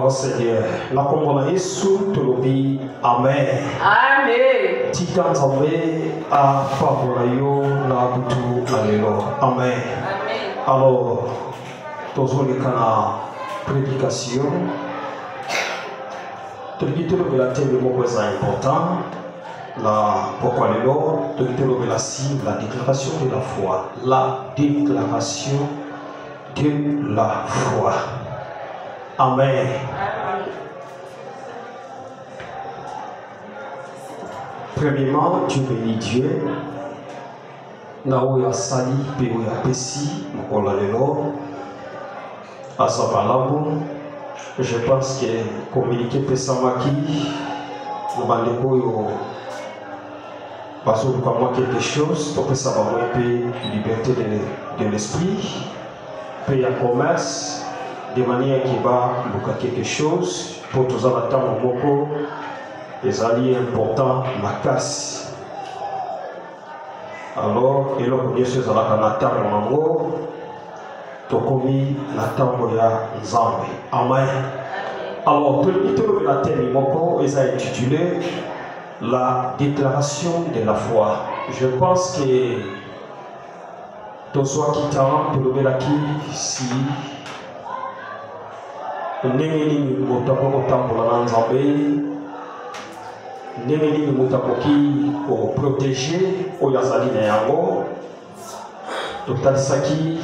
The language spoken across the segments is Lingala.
Seigneur, la commande Yesu tolobi amen. Amen. Tika nzambe a pavola yo na butu alelo. Amen. Amen. Alors, tozoleka na prédication. Tolingi tolobela thème moko eza important. La pourquoi lelo tolingi tolobela si la déclaration de la foi. La déclaration de la foi. Amen. Premièrement, Dieu bénit Dieu. Naoya sali peoya pesi mokola lelo. Asabalamu. Je pense que communiquer pesamaki mobandeko yo baso pour moi quelque chose pour que ça va moi liberté de l'esprit, payer un commerce de manière qui va bouquer quelque chose pour tous en attendre beaucoup. Les alliés importants ma casse. Alors, et là, Dieu se zala kanata monango, tokomi natango ya nzambe. Amen. Alors, tout le la thème moko est intitulé la déclaration de la foi. Je pense que tout soit quittant pour le qui si nengeni motako motambola nzambe. Nemeni mutakoki pour protéger Oyazali na yango totalisaki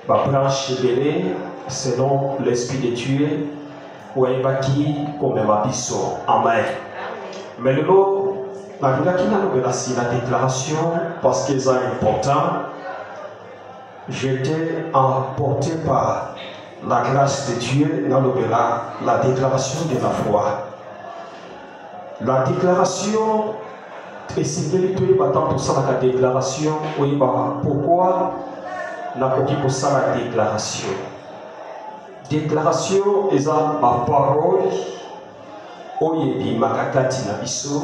ba branche belé selon l'esprit de Dieu oyebaki comme mabiso. Amen. Mais le lot la déclaration parce que c'est important. J'étais emporté par la grâce de Dieu dans la déclaration de la foi. La déclaration, et c'est pour ça la déclaration, oui, pourquoi n'a pas dit pour ça la déclaration? Déclaration, est ma parole, oyebi makakati na biso,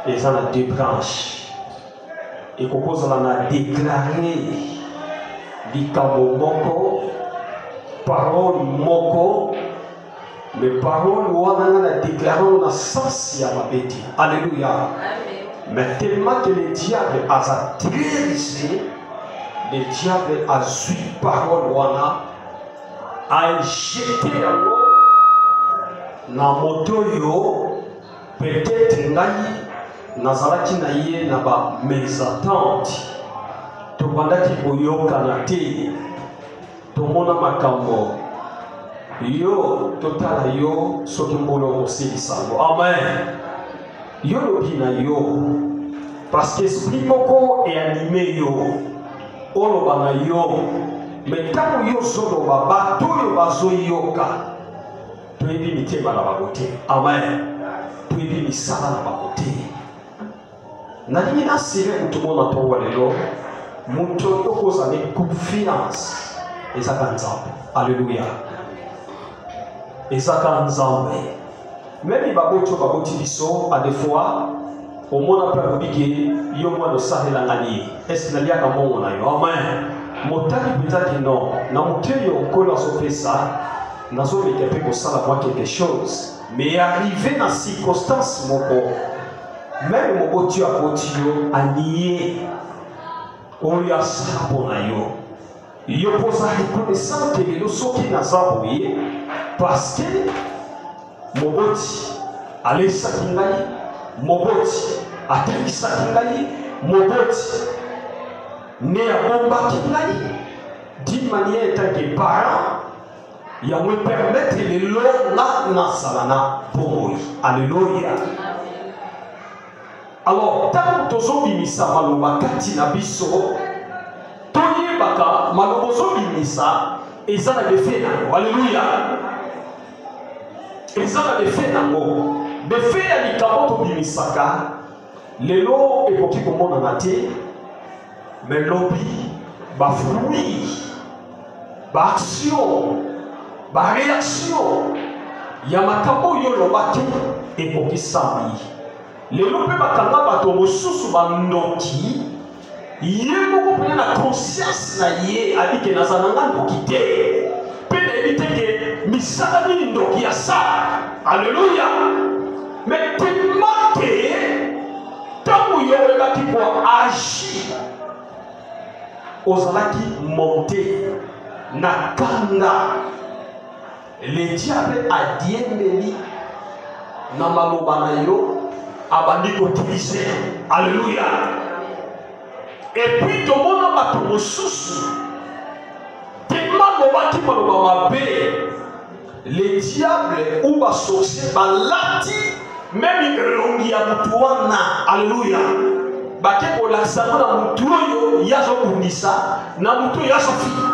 et ça a deux branches. Et qu'on a déclaré, likambo moko, parole moko, mais parole on a déclaré on a sens à ma bête. Alléluia. Amen. Mais tellement que le diable a atterrissé, le diable a su parole a jeté na moto yo peut-être ngai nazalaki na ye na ba mésattente to bandaki boyoka na te to mona makambo yo totala yo soki mbolo osilisango. Amen. Yo lobina yo parce que esprit moko est animé yo oloba na yo mais tango yo zoloba bato yo bazoyoka toyebi mitema na bango te. Amen. Toyebi misala na bango te. Nalingi nasire mutu mona tongo lelo mutu okozala ne confiance ezaka nzambe. Alléluia. Ezaka nzambe. Même baboti biso à des fois au monde après bigé yo mwana sahela ngani est na liaka mongo na yo. Amen. Motali peut-être non na muteyo kola sopesa nazo mekepe ko sala moi quelque chose mais arrivé dans circonstance moko même moboti a botio anié on ya sabo na yo yo posa reconnaissant que le soki na zaboye parce que moboti alesaki ngai moboti, atekisaki ngai moboti, ne abombaki ngai d'une manière tant que parent ya me permettre lelo na na bomoi. Alléluia. Alors tant tozobimisa maloba kati na biso toyebaka maloba ozobimisa eza na befe nango. Alléluia. Eza na befe nango. Befe ya likambo tobimisaka lelo ekoki komonana te, mais lobi bafruit baaction baréaction ya makambo oyo olobaki ekoki sami. Lelo mpe bakanga bato mosusu bandoki ye moko mpena na conscience na ye alike naza nanga ndoki te mpe nayebi te ke misala nini ndoki ya sala. Alleluya. Mais tellement ke ntango yo oyebaki koagi ozalaki monte na kanda, le diable a diembeli na maloba na yo abandi kotilize. Alléluia. Et puis tomona bato mosusu tellement lobaki maloba mabe, le diable ou ba sorcier balati même elongi ya mutu wana. Alléluia. Bake kolakisa na mutu oyo yazobundisa na mutu oyo yazofia.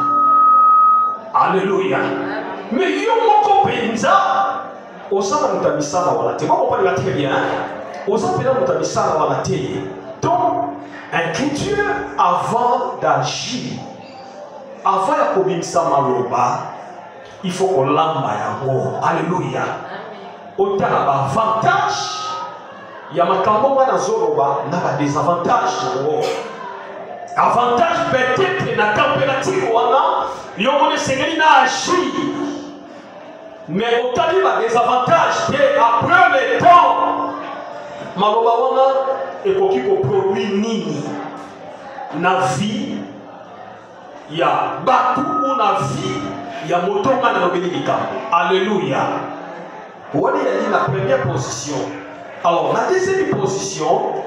Alléluia. Mais yo moko penza osala mutamisala wala te. Moko pali très bien. Osapela mutamisala wala te. Donc un chrétien avant d'agir, avant ya kobimisa maloba, il faut qu'on lamba yango. Alléluia. Otala ba avantage ya makambo wana zoroba na ba désavantage yango. Avantage peut-être na température wana yo mone sengeli na agir. Mais otali ba désavantage te après le temps maloba wana ekoki ko produire nini na vie ya batu ou na vie ya motonga na lobeli likambo. Alléluia. On est la première position. Alors, la deuxième position,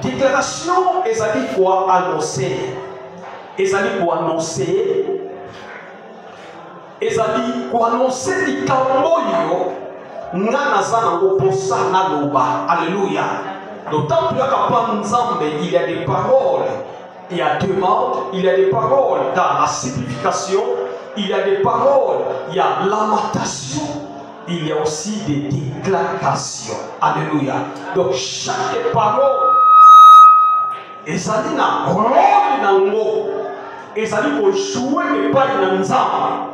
déclaration, et ça dit quoi annoncer. Et ça dit quoi annoncer. Et ça dit quoi annoncer du camboyo. Nana zana oposa na loba. Alléluia. D'autant plus il y a des paroles. Il y a demande, il y a des paroles dans la simplification, il y a des paroles, il y a lamentation. Il y a aussi des déclarations. Alléluia. Donc chaque parole, et ça dit na rôle nango, et ça dit pour jouer les pas dans nzamba,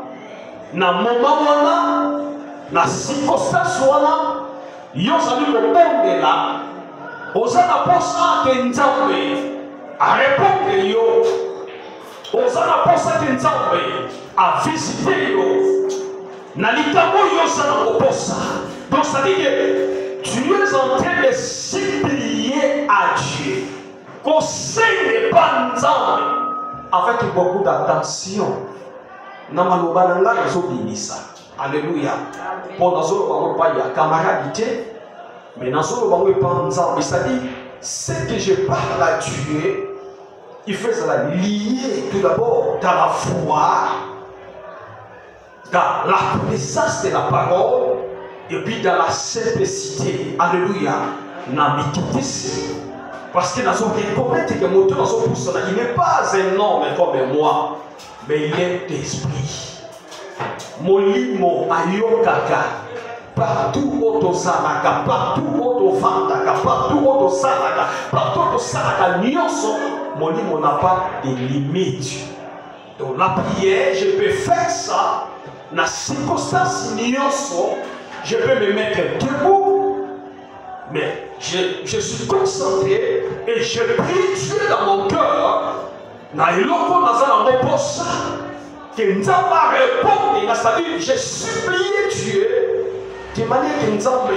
na moment wana, na circonstance wana, yo ça dit pour bomber là, osana posa ke nzambe, a répondre yo, osana posa ke nzambe, a visiter yo. Donc ça dit que tu es en train de supplier à Dieu conseil n'est pas avec beaucoup d'attention. Alléluia. Pour nous pas ya camarade, mais nous ça dit ce que je parle à Dieu, il fait cela lié tout d'abord dans la foi, dans la connaissance de la parole et puis dans la simplicité. Alléluia. Parce que nous avons reconnaître que mon Dieu il n'est pas un homme comme moi, mais il est d'esprit. Molimo ayokaka partout où tu salaka, partout où tu vandaka, partout où tu salaka, partout où tu salaka, nyonso molimo n'a pas de limite. Donc la prière, je peux faire ça. Dans la circonstance, je peux me mettre debout, mais je suis concentré et je prie Dieu dans mon cœur. Que nous allons répondre, c'est-à-dire j'ai supplié Dieu de manière que nous allons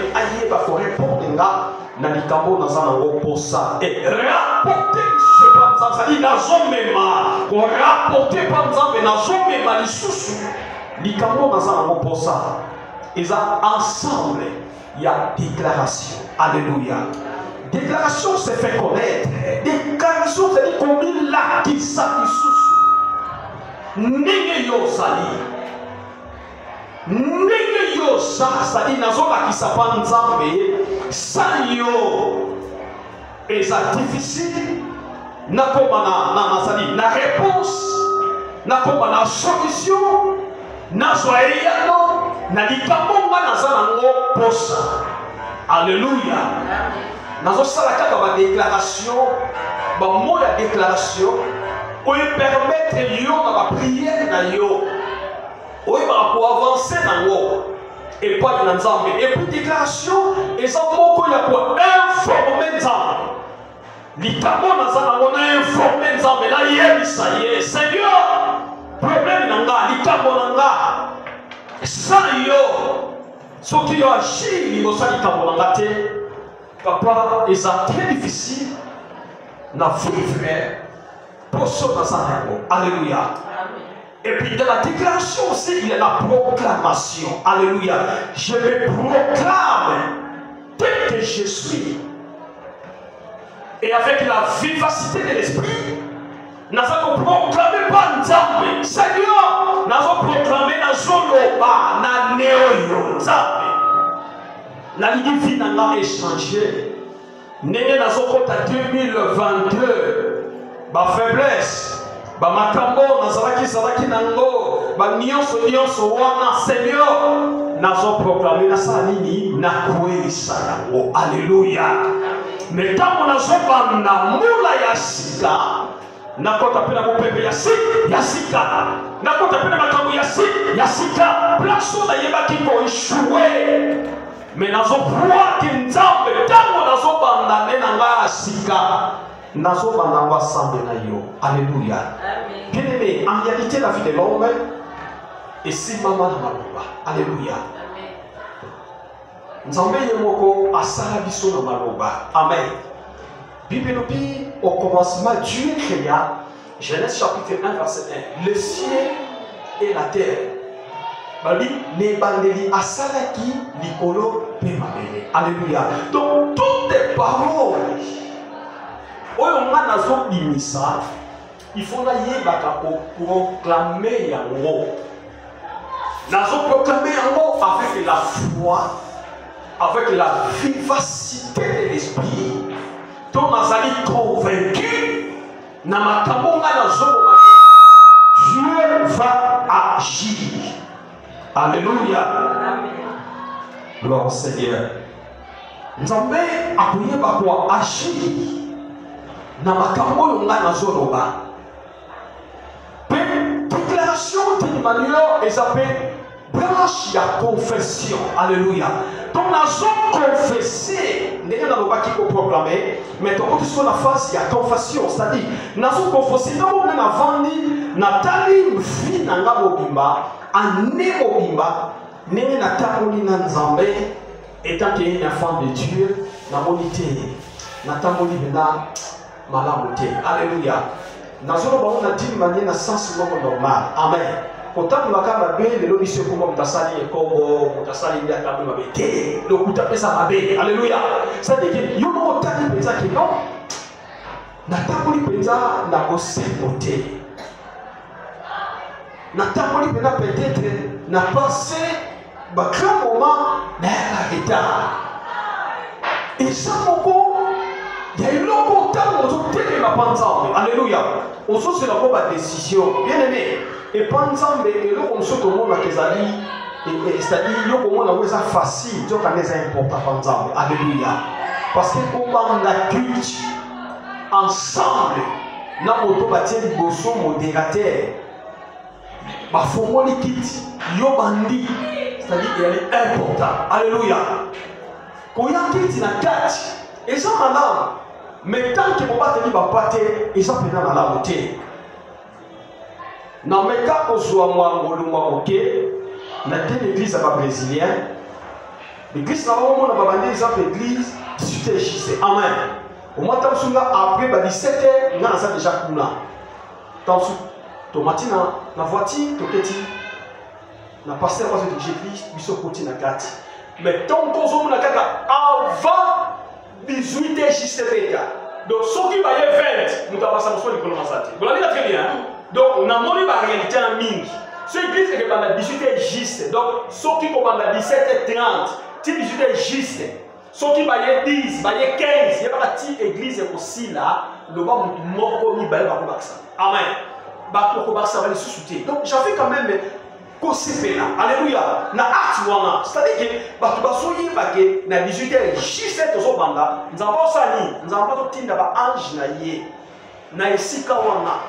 répondre dans les camps dans un pour ça et rapporter c'est-à-dire dans rapporter par exemple dans les sous les camps dans un pour ça ils ont ensemble il y a déclaration. Alléluia. Déclaration se fait connaître. Déclaration, c'est-à-dire qu'on dit là qui s'affiche. Nenge yo sali. Nenge yo sali nazola qui s'appelle Nzambe. Ça yo. Et ça difficile. Na komana na sali na réponse. Na komana solution. Na joyano. Na likambo na zanango posa. Alléluia. Nazo sala kaka ba déclaration. Ba mot ya déclaration. Pour permettre yo na prière na yo. Pour avancer dans l'eau. Et pas dans Nzambe. Et puis déclaration, et ça moko ya pour informer Nzambe. Litamo na zana on informer Nzambe na yé ça y est. Seigneur, problème nanga, litamo nanga. Sans yo, ce qui a agi, il ça litamo nanga te. Papa, et ça très difficile. Na vivre. Alléluia. Et puis dans la déclaration aussi, il y a la proclamation. Alléluia. Je me proclame tel que je suis. Et avec la vivacité de l'esprit, nous allons proclamer par Nzambe. Seigneur, nous allons proclamer na Zoloba, na Neoyo Nzambe. La vie n'a pas échangé. Nene na Zokota 2022. Ba faiblesse, ba makambo nazalaki nango, ba nyonso wana Seigneur, nazo proclamer na sa nini na kuisa nango. Alléluia. Mais tant nazo banda mula ya sika, nakota pena mopepe ya sika, nakota pena makambo ya sika, plaso na yebaki ko échouer. Mais nazo croire que Nzambe tant nazo banda nanga sika. Nazo banangwa sambe na yo. Alléluia. Amen. Bien aimé, en réalité la vie de l'homme est si maman na maloba. Alléluia. Amen. Nzambe yemoko asala biso na maloba. Amen. Bible nous dit au commencement Dieu créa, Genèse chapitre 1 verset 1, le ciel et la terre. Bali ne bandeli asalaki likolo pe mabele. Alléluia. Donc toutes les paroles il faut proclamer yango. Nazo proclamer yango avec la foi, avec la vivacité de l'esprit. Donc nazali convaincu na makambo nazo Dieu va agir. Alléluia. Gloire au Seigneur. Nzambe akoye bakwa agir. Na makambo yonga na zoloba. Déclaration d'une manière et s'appelle branche ya confession. Alléluia. Donc nous avons confessé, nous avons proclamé, mais donc sur la phase il y a confession, c'est-à-dire nous avons confessé, nous avons vendu Nathalie fi nanga mobimba, ane mobimba, nene natamoli na Nzambe, étant qu'il est un enfant de Dieu, na monité, natamoli bena malamuté. Alléluia. Nazolo ba on a dit manière na sens normal. Amen. Quand makamba be le lobisio comme mutasali ekobo mutasali ndia kambi mabete le kutapesa mabe. Alléluia. Ça dit que yo mo tani penza que non. Na tamboli penza na kosemote. Na tamboli penza peut-être na pensé ba grand moment na état. Et ça moko il y a une longue temps où on a la pensée. Alléluia. On se fait la décision. Bien aimé. Et pensée, et là on se commande à Kezali. C'est-à-dire, il y a facile. Il y a important. Alléluia. Parce que on a la culte ensemble. Nous avons bâti des bossons modérateurs. Ma formule quitte. Yo bandi. C'est-à-dire qu'il est important. Alléluia. Quand il y a un quitte dans 4. Et ça, madame. Mais tant que mon bâtiment va pâter, ils sont pénal à la beauté. Dans mes cas, on soit moi, on a une église brésilienne. L'église, là, on a l'église du Amen. Au moins, après 17h, on a déjà coulé. Tant que la voiture, tu as passé à l'église, tu as côté na 4. Mais tant qu'on zone avant 18 h juste donc ceux qui baillent 20 nous avons passé sur l'économie santé vous l'avez très bien donc on a monné la réalité en mine ce église est pendant 18 h juste donc ceux qui commandent à 17 h 30 18 h juste ceux qui baillent 10 baillent 15 il y a pas de petite église aussi là le bas mort comme il baille pas amen bah pour que ça va les sous-souter donc j'avais quand même alléluia na acte wana c'est-à-dire que bato basoyi bake na 18 h juste tozobanda nzambe osani nzambe totinda ba ange na ye na esika wana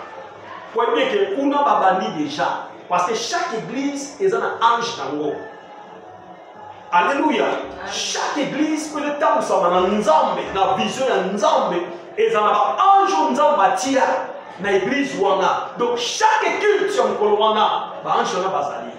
pour bien que kuna babandi déjà parce que chaque église est un ange nango alléluia chaque église peut le temps ça na nzambe na vision ya nzambe ezana ba ange nzambe atia na église wana donc chaque culte sur mokolo wana ba ange wana bazali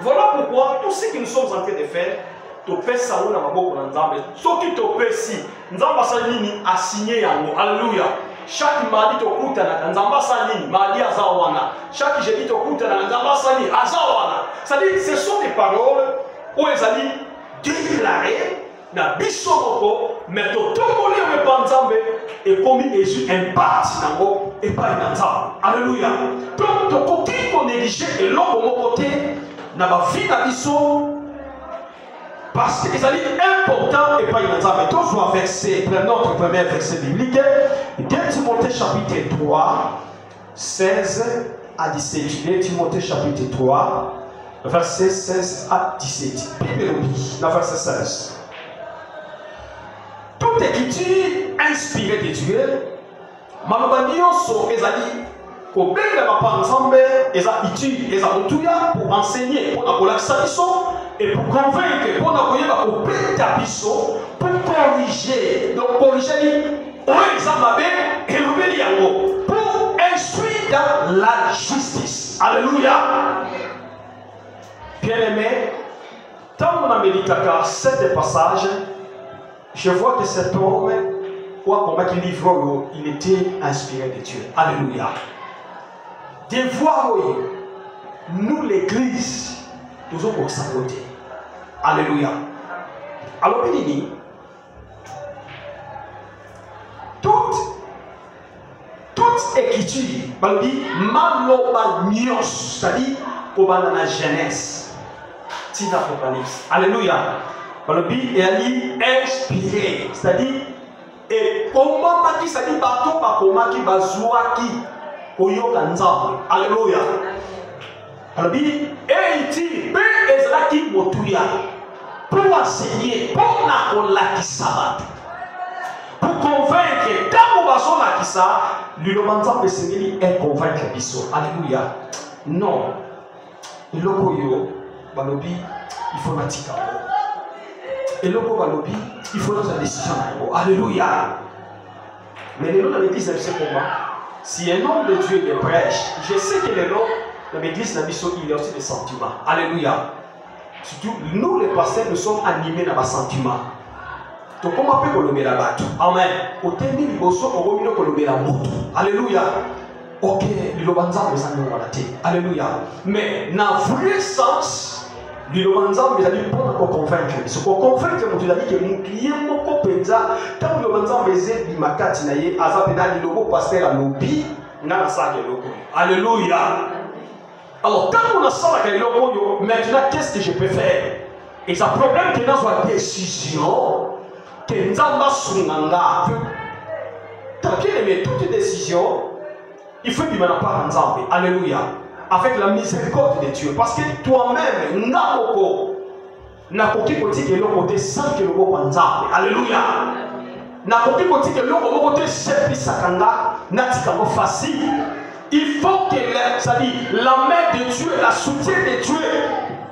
voilà pourquoi tout ce que nous sommes en train de faire topesa ça na maboko na nzambe soki topesi nzambe asali nini asigné yango alléluia chaque mardi tokutana na nzambe asali nini mardi aza wana chaque jeudi tokutana na nzambe asali aza wana c'est-à-dire ce sont des paroles où ezali déclarées na biso moko mais totomoli yango epa nzambe ekomi ezu impact nango epai na nzambe alléluia donc tokoki konéglige eloko moko te na bavi na biso parce que ezali important epai na nzambe tozwa verset notre premier verset biblique 2 Timothée chapitre 3 16 à 17 2 Timothée chapitre 3 verset 16 à 17 Bible dans verset 16 toute écriture inspirée de Dieu, maloba nyonso ezali kobenga pa nzambe eza utile eza motuya pour enseigner pour kolakisa biso et pour convaincre pour koyeba kobeta biso pour corriger donc corriger ni oyo eza mabe elobeli yango pour instruire dans la justice alléluia bien aimé tant on a médité cet passage je vois que cet homme, comment il livre, il était inspiré de Dieu. Alléluia. De voir, nous l'église, nous avons saboté. Alléluia. Alors, Béni, toute écriture, on dit malobanios, c'est-à-dire pour la jeunesse, c'est l'Apocalypse. Alléluia. Le Bible est inspiré, c'est-à-dire, et comment qui c'est-à-dire, bateau par comment qui bazouaki, koyoka nzambe. Alléluia. Le Bible est utile, mais est qui motuya pour enseigner, pour la kolakisa, pour convaincre, tant qu'on va sur lakisa, l'ulomanza pesengeli est convaincre biso. Alléluia. Non, le koyo, balobi, il faut natika. Et le pauvre lobby, il faut notre décision. Alléluia. Mais les noms de l'église, c'est comment? Si un homme de Dieu les prêche, je sais que les noms de l'église, il y a aussi des sentiments. Alléluia. Surtout, nous les pasteurs, nous sommes animés dans les sentiments. Donc, comment peut-on le mettre là-bas? Amen. Au terme, il faut que le mettre là-bas. Alléluia. Ok, le banzan, les amis, on va la alléluia. Mais dans le vrai sens, l'Ilobanzam, il a dit pour convaincre. Ce qu'on convainc, il a dit que mon client, mon copain, tant que l'Ilobanzam est bimakati naye, azapena l'Ilobo pasteur à l'obi, n'a pas ça que l'Ilobo. Alléluia. Alors, tant qu'on a ça que l'Ilobo, maintenant, qu'est-ce que je peux faire? Et ça problème que dans une décision, que Nzamba Sunganga, tant qu'il aimait toute décision, il faut qu'il m'en a pas Nzambe. Alléluia. Avec la miséricorde de Dieu. Parce que toi-même, nakoki koti ke loko te sans que loko panzambe. Alléluia. Nakoki koti ke loko te sepisakanga natikango facile. Il faut que la main de Dieu, la soutien de Dieu,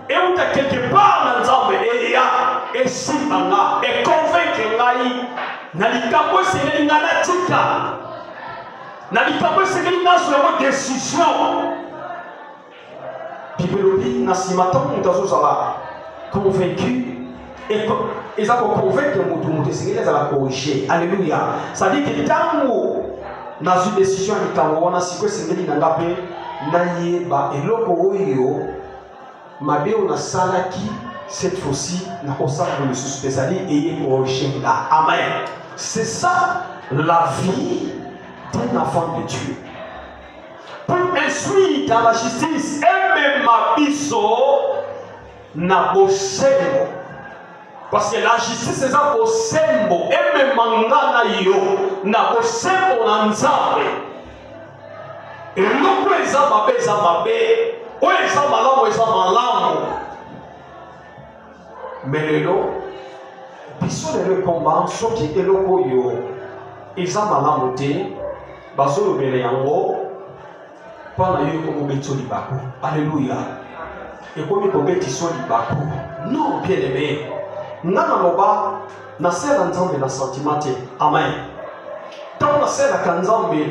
et où tu as quelque part dans Nzambe et simanga et convaincre ngai na likambo sengeli ngana tika na likambo sengeli ngana décision. Bibelobi na simaton mutazozala convaincu et ils ont convaincu que mutu sengeli ezala corriger. Alléluia. Ça dit que tango na une décision likambo wana siko sengeli nanga pe na yeba eloko oyo mabe ona salaki cette fois-ci, nous avons le sous-spécialiste et Amen. C'est ça la vie d'un enfant de Dieu. Pour instruire dans la justice, et même ma biso na bosembo. Parce que la justice c'est un bosembo, et même mangana yo na bosembo na nzambe. Et l'autre est un mabé, ou est un malamu, est un malamu. Mais le lot, biso le combat, ce qui est le koyo, est un malamu te, baso le bele yango. Alléluia. Et comme non, bien aimé. Nana loba, na sera nzambe na sentiment. Amen. Tant na sera kanzambe,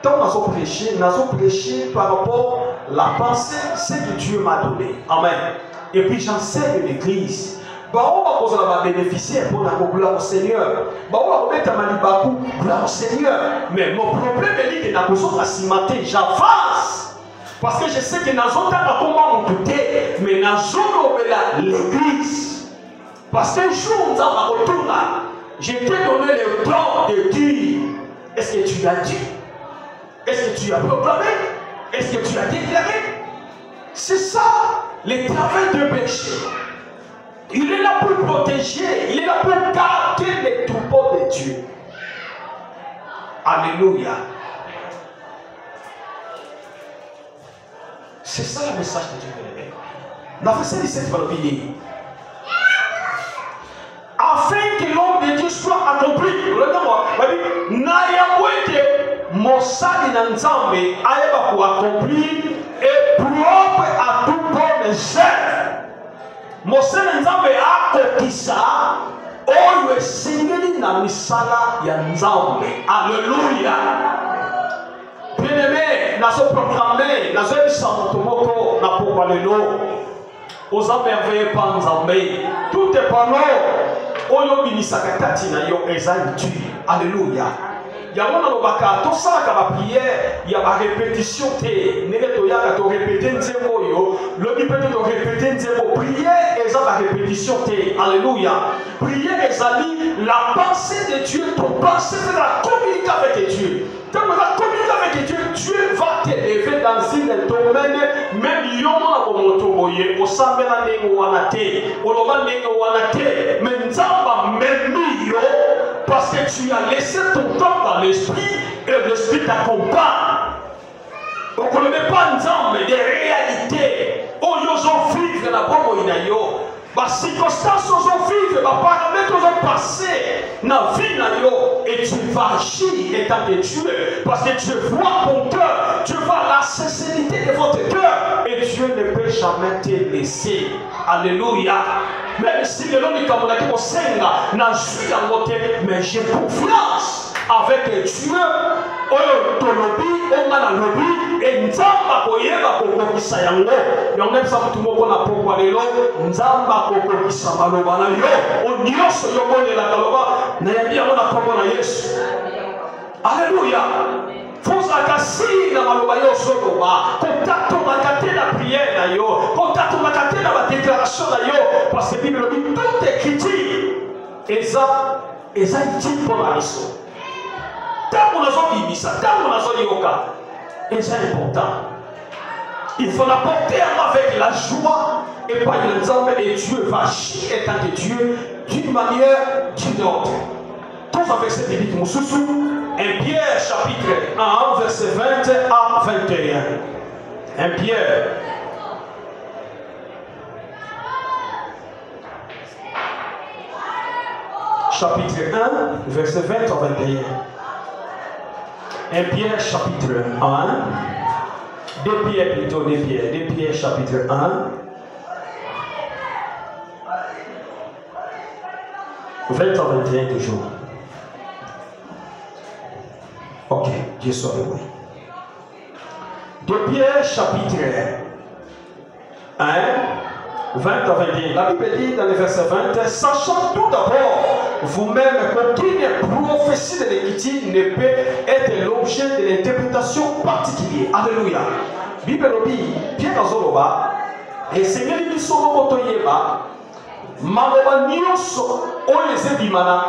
tant nazo prêcher par rapport à la pensée, ce que Dieu m'a donné. Amen. Et puis j'enseigne l'église. On va bénéficier pour la gloire au Seigneur. On va mettre ma gloire au Seigneur. Mais mon problème est que dans le j'avance. Parce que je sais que dans le temps, comment m'écouter, mais dans l'église. Parce qu'un jour, nous allons retourner. Je t'ai donné le temps de dire. Est-ce que tu l'as dit? Est-ce que tu as proclamé? Est-ce que tu as déclaré? C'est ça, le travail de péché. Il est là pour protéger, il est là pour garder les troupeaux de Dieu. Alléluia. C'est ça le message de Dieu. Dans le verset 17, afin que l'homme de Dieu soit accompli. Regardez-moi. Mosali na nzambe ayeba pour accomplir et propre à tout bon œuvre. Mosali nzambe akokisa oyo esengeli na misala ya nzambe. Alléluia. Bien-aimé, nazo proclamer, nazo ebisa moto moko na pokwa lelo. Oza merveilleux pa nzambe. Tout est par nous. Oyo binisaka kati na yo eza utile. Alléluia. Yango na lobaka to sala ba prière ya ba répétition te nele to yaka to répéter nzembo yo lobi peut to répéter nzembo prière eza ba répétition te. Alléluia. Prière ezali la pensée de Dieu, ton pensée c'est la communiquer avec Dieu. Quand tu vas communiquer avec Dieu, Dieu va t'élever dans un domaine même yoma ko moto boye o sambela nengo wana te o loba nengo wana te mais nzamba memi yo. Parce que tu as laissé ton temps dans l'esprit et l'esprit t'accompagne. Donc on ne met pas ensemble des réalités. Oh, ils ont vivre la bonne inayo. Les circonstances ont vivre, les paramètres ont passé dans la vie et tu vas agir étant que Dieu. Parce que Dieu voit ton cœur, Dieu voit la sincérité de votre cœur et Dieu ne peut jamais te laisser. Alléluia. Même si le nom du Cameroun n'a su en côté, mais j'ai confiance avec Dieu. Tolobi, on a lobby, et Nzamba koyeba kokokisa yango. Yango ça tout le monde a pourquoi les lots, Nzamba kokokisa maloba na yo. On nyonso yo bonne la kaloba, na yabi yango na kombo na Yesu. Alléluia. Faut akasi na maloba yo soloba, contact makate na prière na yo, contact makate na déclaration na yo, parce que la Bible dit tout est critique. Et ça dit pour la mission. Tant qu'on a fait Bibisa, tant qu'on a fait Yoka, et c'est important. Il faut l'apporter avec la joie et pas l'exemple et Dieu va agir étant que Dieu d'une manière d'une autre. Tous avec cette biblique, mon sous-sous, 1 Pierre chapitre 1, verset 20 à 21. 1 Pierre. Chapitre 1, verset 20 à 21. 1 Pierre chapitre 1, 2 Pierre plutôt, 2 Pierre chapitre 1, 20 à 21 toujours. Ok, Dieu soit loué. 2 Pierre chapitre 1, 20 à 21. La Bible dit dans le verset 20, sachant tout d'abord vous-même qu'aucune prophétie de l'Écriture ne peut être l'objet de l'interprétation particulière. Alléluia. Bible dit, Pierre Azoloba, et Seigneur dit son motoyeba, Maloba nyonso oyo ezebimana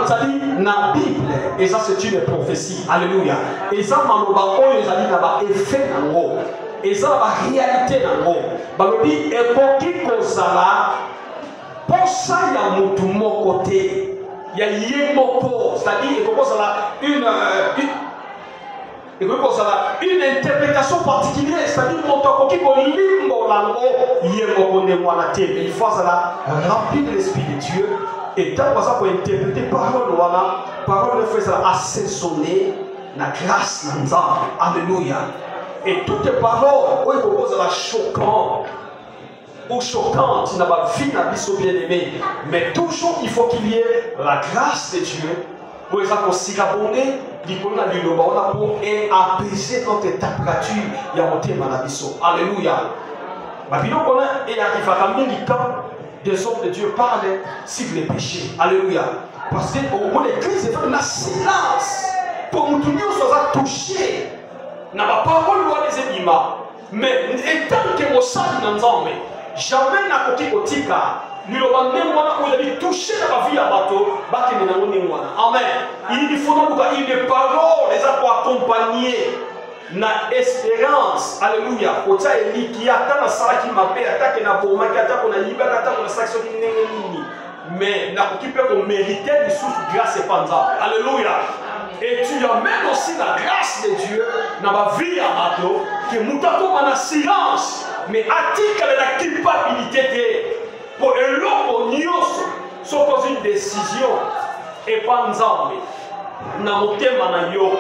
ezali na Bible et ça c'est une prophétie. Alléluia. Eza maloba oyo ezali na ba effet nango. Eza ba réalité nango. Balobi ekoki kozala posa ya mutu moko te. Ya ye moko, c'est-à-dire ekoki kozala une interprétation particulière, c'est-à-dire que il faut remplir de l'Esprit de Dieu et tant pour interpréter parole de fait assaisonner la grâce de Dieu. Alléluia. Et toutes les paroles choquantes ou choquantes dans ma vie, dans vie bien-aimé, mais toujours il faut qu'il y ait la grâce de Dieu pour les accompagner. Pour apaiser notre température, il y a monté Manabiso. Alléluia. Et des hommes de Dieu parlent sur les péchés. Alléluia. Parce que l'église est fait la silence pour nous soit touché. N'a pas parole de les énima. Mais étant que mon sang n'en jamais n'a pas été nous avons touché la vie à bateau, amen. Il faut donc une parole, les accompagner na espérance. Alléluia. Kota eliki ata na salaki mabe ata na boma ata na libana ata na section nini. Mais na kokipe ko mériter sous grâce et panza. Alléluia. Et tu amènes aussi la grâce de Dieu dans ma vie à bateau que mutako na silence mais atika la culpabilité pour eloko nyonso soko une décision et pas nzambe na motema na yo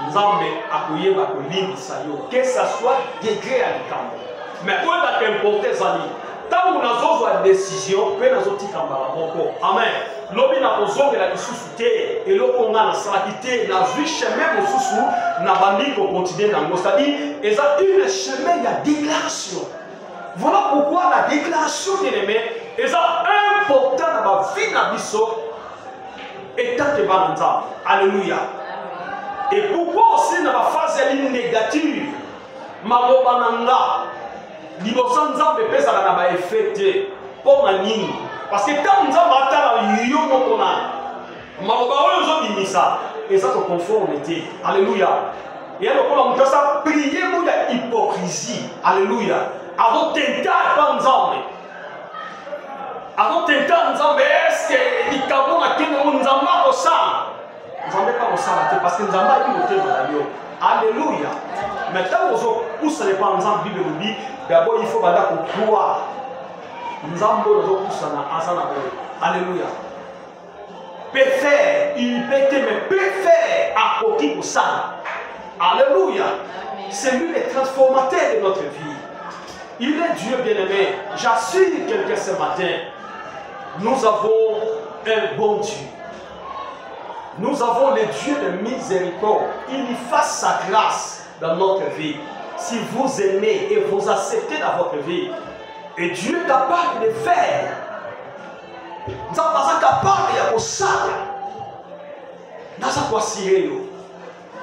nzambe akoyeba kolimbisa yo que ça soit degré à likambo mais oyo bakimporte ezali ntango nazozwa décision mpe nazotika mbala moko amen lobi nakozongela lisusu te eloko nga nasalaki te nazwi chemin mosusu na bandi kocontinue nango c'est-à-dire eza une chemin ya déclaration. Voilà pourquoi la déclaration bien-aimé est importante dans ma vie nabiso étant que Bananta. Alléluia. Et pourquoi aussi dans ma phase négative, ma bobananga, libosan nzambe pesa na ba effet pour na nini. Parce que quand nzambe atala yo mokona, ma boba oyo zo bimisa, et ça te conformité. Alléluia. Et alors pour la mutasa prier pour la hypocrisie. Alléluia. Avant de tenter à Nzambe. Avant de tenter à Nzambe, est-ce que les cabons à qui nous Nzambe au sang? Nzambe pas au sang parce que Nzambe a dit au thème. Alléluia. Maintenant, où ce n'est pas Nzambe, Bible nous dit, d'abord il faut croire. Nzambe nous a alléluia. Peut faire, il peut mais peut faire à côté pour ça. Alléluia. C'est lui le transformateur de notre vie. Il est Dieu bien-aimé. J'assure quelqu'un ce matin. Nous avons un bon Dieu. Nous avons le Dieu de miséricorde. Il y fasse sa grâce dans notre vie. Si vous aimez et vous acceptez dans votre vie, et Dieu est capable de faire. Nous sommes capables de faire ça. Nous sommes capables.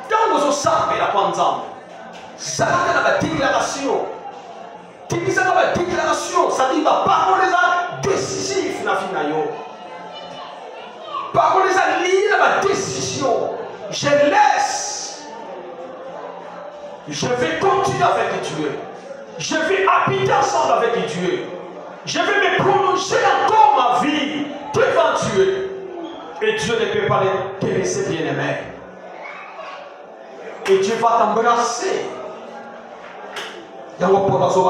Quand nous sommes capables de faire ça, c'est une déclaration. C'est une déclaration. Ça dit la parole est décisive dans la vie. La parole est liée à la décision. Je laisse. Je vais continuer avec Dieu. Je vais habiter ensemble avec Dieu. Je vais me prolonger encore ma vie devant Dieu. Et Dieu ne peut pas te laisser bien-aimé. Et Dieu va t'embrasser.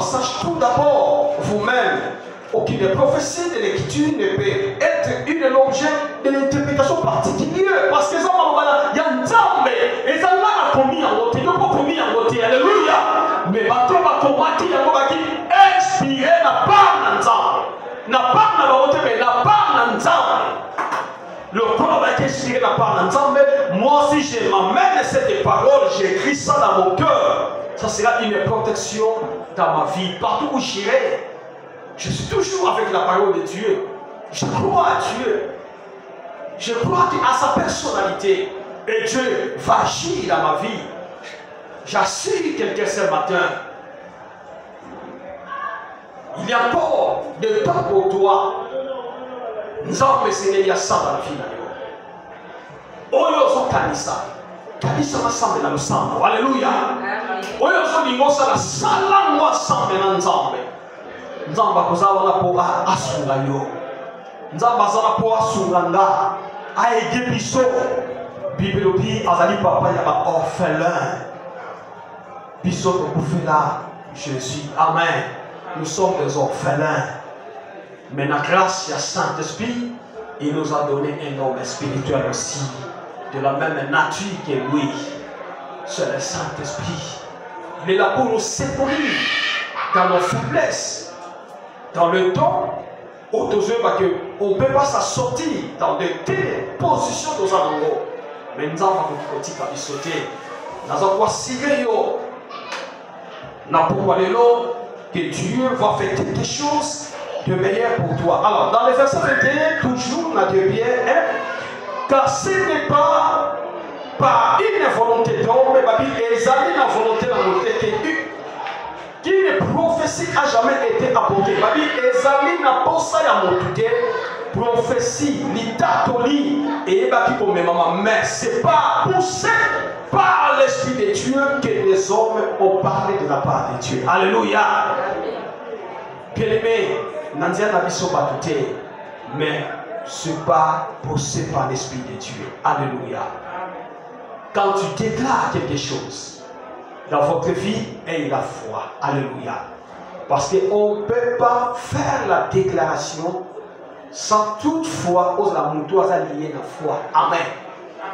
Sache tout d'abord vous-même. Aucune prophétie de l'écriture ne peut être un objet de l'interprétation particulière. Parce que ça il y a un Nzambe. Et ça n'a pas commis en côté. Il n'a pas commis en côté. Alléluia. Mais bateau va combattre. Il y a inspiré n'a pas Nzambe. N'a pas Nzambe. Mais n'a pas Nzambe. Le corps va être inspiré n'a pas Nzambe. Moi si je m'amène cette parole, j'écris ça dans mon cœur. Ça sera une protection dans ma vie. Partout où j'irai. Je suis toujours avec la parole de Dieu. Je crois à Dieu. Je crois à sa personnalité. Et Dieu va agir dans ma vie. J'assure quelqu'un ce matin. Il y a encore de temps pour toi nzambe sengeli asamba na vie na yo oyo ozokanisa kanisa masambe na losambo alleluya oyo ozolinga osala salango asambe na nzambe nzambe akozala wana mpo asunga yo nzambe azala mpo asunga nga aede biso bible elobi azali papa ya baorphelin biso tokufela Jésus amen nous sommes des orphelins mais la grâce du Saint-Esprit il nous a donné un homme spirituel aussi de la même nature que lui c'est le Saint-Esprit il est là pour nous secourir dans nos faiblesses dans le temps où on ne peut pas s'en sortir dans de telles positions dans un endroit mais nous avons un sauter dans un quoi sérieux n'a pourquoi que Dieu va faire quelque chose de meilleur pour toi. Alors, dans les versets 21, toujours, on a de bien, car ce n'est pas par une volonté d'homme, mais par une volonté qui ne prophétie a jamais été apportée. Ezali n'a pas ça à monter, prophétie, l'itatoli, et baki pour mes mamans, mais c'est pas poussé par l'Esprit de Dieu que les hommes ont parlé de la part de Dieu. Alléluia. Bien-aimé, Nandia n'a pas tout, mais ce n'est pas poussé par l'Esprit de Dieu. Alléluia. Quand tu déclares quelque chose dans votre vie, ayez la foi. Alléluia. Parce qu'on ne peut pas faire la déclaration sans toutefois oser la moutoise liée la foi. Amen.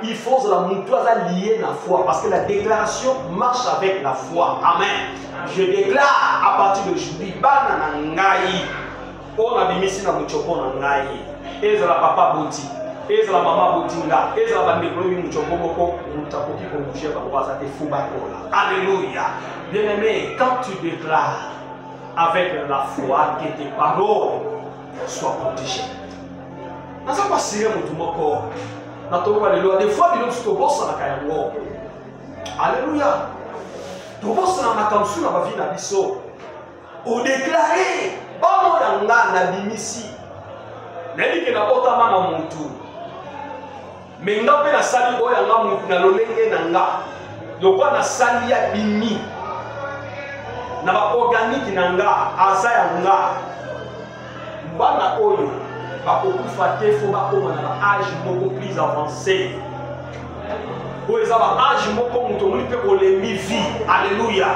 Il faut que la moutoise liée la foi. Parce que la déclaration marche avec la foi. Amen. Je déclare à partir d'aujourd'hui, Banana Ngai, on a mis ici dans le chopon Ngai, et la papa Bouti, et la maman Boutinga, et la bande de Chloé Mouchopoko, Moutapoki pour bouger par rapport à tes foubakola. Alléluia. Bien-aimé, quand tu déclares avec la foi que tes paroles soient protégées. Nous avons passé mon tout des fois, nous sommes boss à la Kayango. Alléluia. Tu bosses dans la canson dans la vie na biso. O déclaré, oh yanga na bimisi. Neli ke na otama na muntu. Mais nga pe na sali o yanga muntu na lolenge na nga. Lokwa na sali ya bimi. Na ba organique na nga, asa ya nga. Mbana oyo bakokufa te fo bakoma na âge moko plus avancé. Ou ils ont âge moko muto muli pe olemi vie. Alléluia.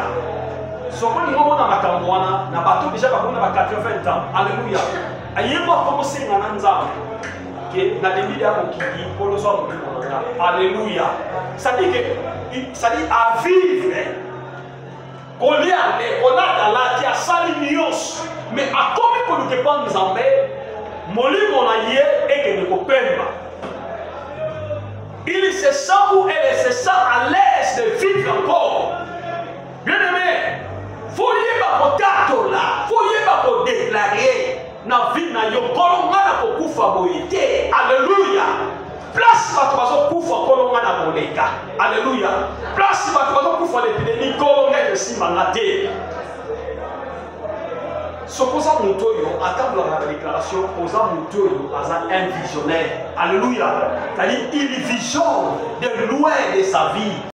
Soko ni ngomona makamwana na bato déjà bakona ba 80 ans. Alléluia. Ayebo commencer na nzamba. Que na début ya kokiki polo so mo. Alléluia. Ça dit que ça dit à vivre. Goliath on a la qui a sali nios mais a comme ko nous dépend nzambe molimo na ye et que ne kopemba. Il se sent ou elle se sent à l'aise de vivre encore. Bien-aimé, faut y avoir pour là, faut y avoir pour déclarer na vie na yo kolonga na kokufa boyete. Alléluia. Place bato bazo kufa kolonga na koleka. Alléluia. Place bato bazo kufa l'épidémie kolonga de simangate. Sokoza mutoyo attendre la déclaration oza mutoyo aza un visionnaire. Alléluia. C'est-à-dire il visionne de loin de sa vie.